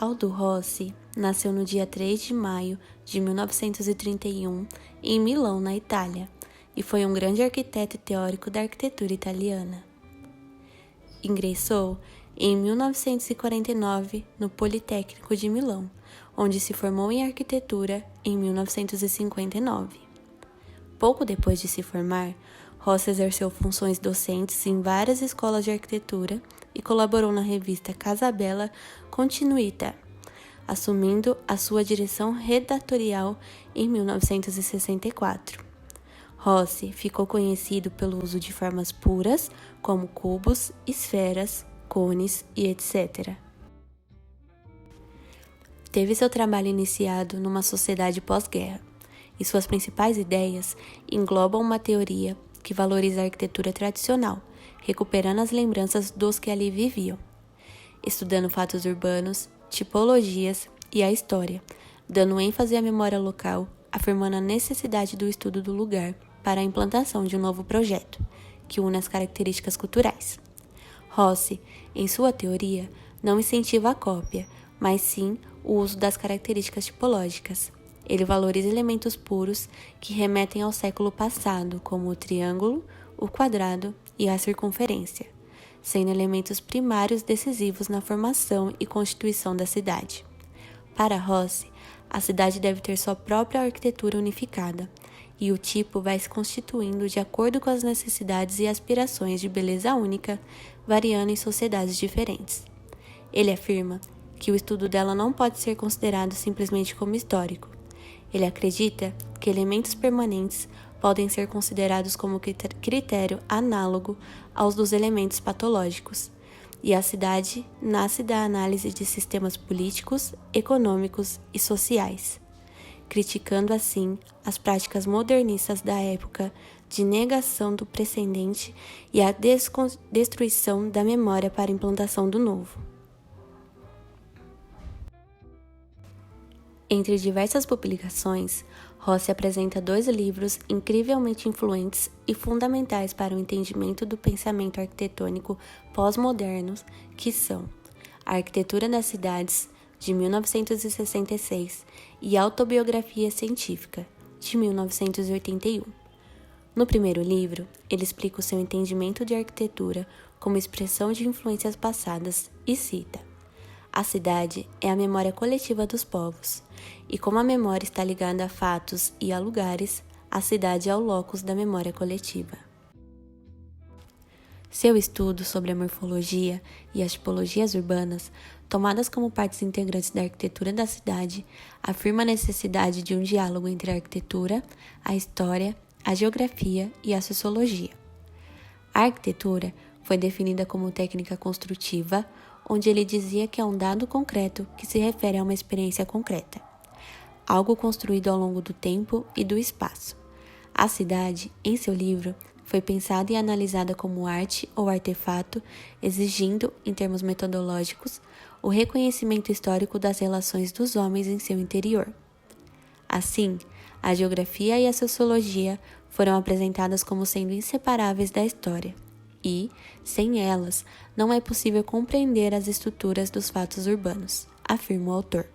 Aldo Rossi nasceu no dia 3 de maio de 1931 em Milão, na Itália, e foi um grande arquiteto e teórico da arquitetura italiana. Ingressou em 1949 no Politécnico de Milão, onde se formou em arquitetura em 1959. Pouco depois de se formar, Rossi exerceu funções docentes em várias escolas de arquitetura e colaborou na revista Casa Bella Continuità, assumindo a sua direção redatorial em 1964. Rossi ficou conhecido pelo uso de formas puras, como cubos, esferas, cones e etc. Teve seu trabalho iniciado numa sociedade pós-guerra, e suas principais ideias englobam uma teoria que valoriza a arquitetura tradicional, recuperando as lembranças dos que ali viviam, estudando fatos urbanos, tipologias e a história, dando ênfase à memória local, afirmando a necessidade do estudo do lugar para a implantação de um novo projeto, que une as características culturais. Rossi, em sua teoria, não incentiva a cópia, mas sim o uso das características tipológicas. Ele valoriza elementos puros que remetem ao século passado, como o triângulo, o quadrado e a circunferência, sendo elementos primários decisivos na formação e constituição da cidade. Para Rossi, a cidade deve ter sua própria arquitetura unificada, e o tipo vai se constituindo de acordo com as necessidades e aspirações de beleza única, variando em sociedades diferentes. Ele afirma que o estudo dela não pode ser considerado simplesmente como histórico. Ele acredita que elementos permanentes podem ser considerados como critério análogo aos dos elementos patológicos, e a cidade nasce da análise de sistemas políticos, econômicos e sociais, criticando assim as práticas modernistas da época de negação do precedente e a destruição da memória para a implantação do novo. Entre diversas publicações, Rossi apresenta 2 livros incrivelmente influentes e fundamentais para o entendimento do pensamento arquitetônico pós-moderno, que são A Arquitetura das Cidades, de 1966, e Autobiografia Científica, de 1981. No primeiro livro, ele explica o seu entendimento de arquitetura como expressão de influências passadas e cita: a cidade é a memória coletiva dos povos, e como a memória está ligada a fatos e a lugares, a cidade é o locus da memória coletiva. Seu estudo sobre a morfologia e as tipologias urbanas, tomadas como partes integrantes da arquitetura da cidade, afirma a necessidade de um diálogo entre a arquitetura, a história, a geografia e a sociologia. A arquitetura foi definida como técnica construtiva, onde ele dizia que é um dado concreto que se refere a uma experiência concreta, algo construído ao longo do tempo e do espaço. A cidade, em seu livro, foi pensada e analisada como arte ou artefato, exigindo, em termos metodológicos, o reconhecimento histórico das relações dos homens em seu interior. Assim, a geografia e a sociologia foram apresentadas como sendo inseparáveis da história, e, sem elas, não é possível compreender as estruturas dos fatos urbanos, afirma o autor.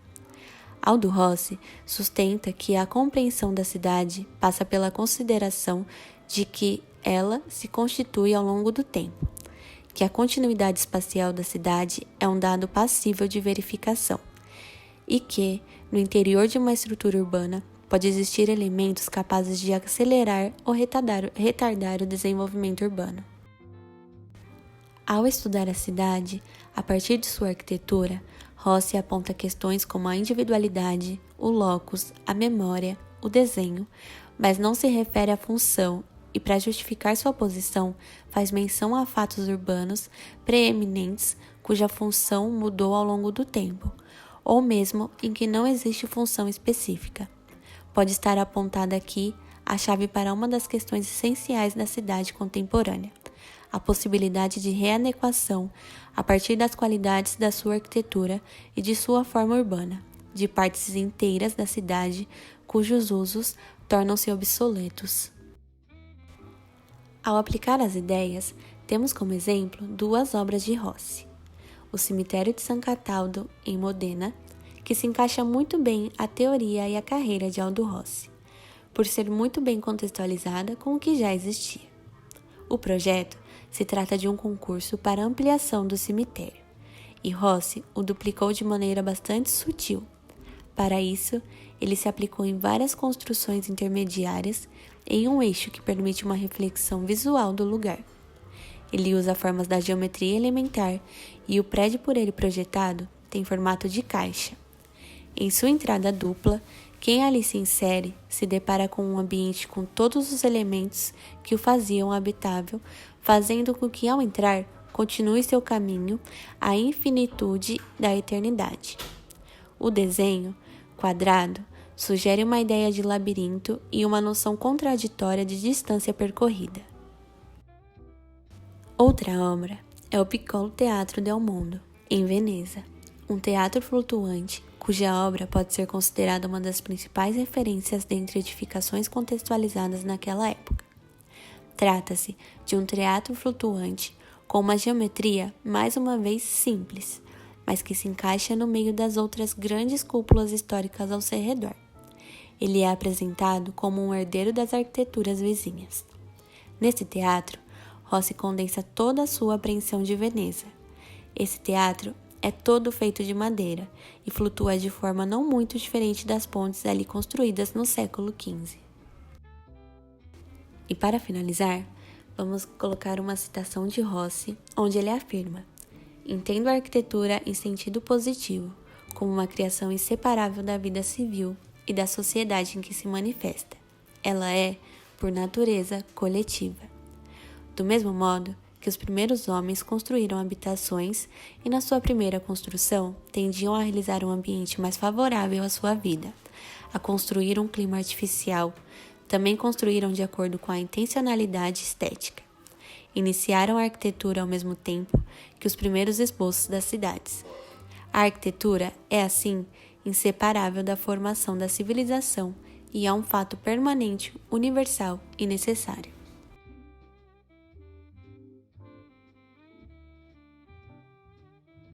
Aldo Rossi sustenta que a compreensão da cidade passa pela consideração de que ela se constitui ao longo do tempo, que a continuidade espacial da cidade é um dado passível de verificação, e que, no interior de uma estrutura urbana, pode existir elementos capazes de acelerar ou retardar o desenvolvimento urbano. Ao estudar a cidade, a partir de sua arquitetura, Rossi aponta questões como a individualidade, o locus, a memória, o desenho, mas não se refere à função e, para justificar sua posição, faz menção a fatos urbanos preeminentes cuja função mudou ao longo do tempo, ou mesmo em que não existe função específica. Pode estar apontada aqui a chave para uma das questões essenciais da cidade contemporânea: a possibilidade de readequação, a partir das qualidades da sua arquitetura e de sua forma urbana, de partes inteiras da cidade cujos usos tornam-se obsoletos. Ao aplicar as ideias, temos como exemplo 2 obras de Rossi: O o cemitério de San Cataldo, em Modena, que se encaixa muito bem a teoria e a carreira de Aldo Rossi, por ser muito bem contextualizada com o que já existia. O projeto se trata de um concurso para ampliação do cemitério, e Rossi o duplicou de maneira bastante sutil. Para isso, ele se aplicou em várias construções intermediárias em um eixo que permite uma reflexão visual do lugar. Ele usa formas da geometria elementar e o prédio por ele projetado tem formato de caixa. Em sua entrada dupla, quem ali se insere se depara com um ambiente com todos os elementos que o faziam habitável, fazendo com que, ao entrar, continue seu caminho à infinitude da eternidade. O desenho, quadrado, sugere uma ideia de labirinto e uma noção contraditória de distância percorrida. Outra obra é o Piccolo Teatro del Mondo, em Veneza, um teatro flutuante cuja obra pode ser considerada uma das principais referências dentre edificações contextualizadas naquela época. Trata-se de um teatro flutuante com uma geometria mais uma vez simples, mas que se encaixa no meio das outras grandes cúpulas históricas ao seu redor. Ele é apresentado como um herdeiro das arquiteturas vizinhas. Nesse teatro, Rossi condensa toda a sua apreensão de Veneza. Esse teatro é todo feito de madeira e flutua de forma não muito diferente das pontes ali construídas no século XV. E para finalizar, vamos colocar uma citação de Rossi, onde ele afirma: "Entendo a arquitetura em sentido positivo, como uma criação inseparável da vida civil e da sociedade em que se manifesta. Ela é, por natureza, coletiva. Do mesmo modo que os primeiros homens construíram habitações e, na sua primeira construção, tendiam a realizar um ambiente mais favorável à sua vida, a construir um clima artificial, também construíram de acordo com a intencionalidade estética. Iniciaram a arquitetura ao mesmo tempo que os primeiros esboços das cidades. A arquitetura é, assim, inseparável da formação da civilização e é um fato permanente, universal e necessário."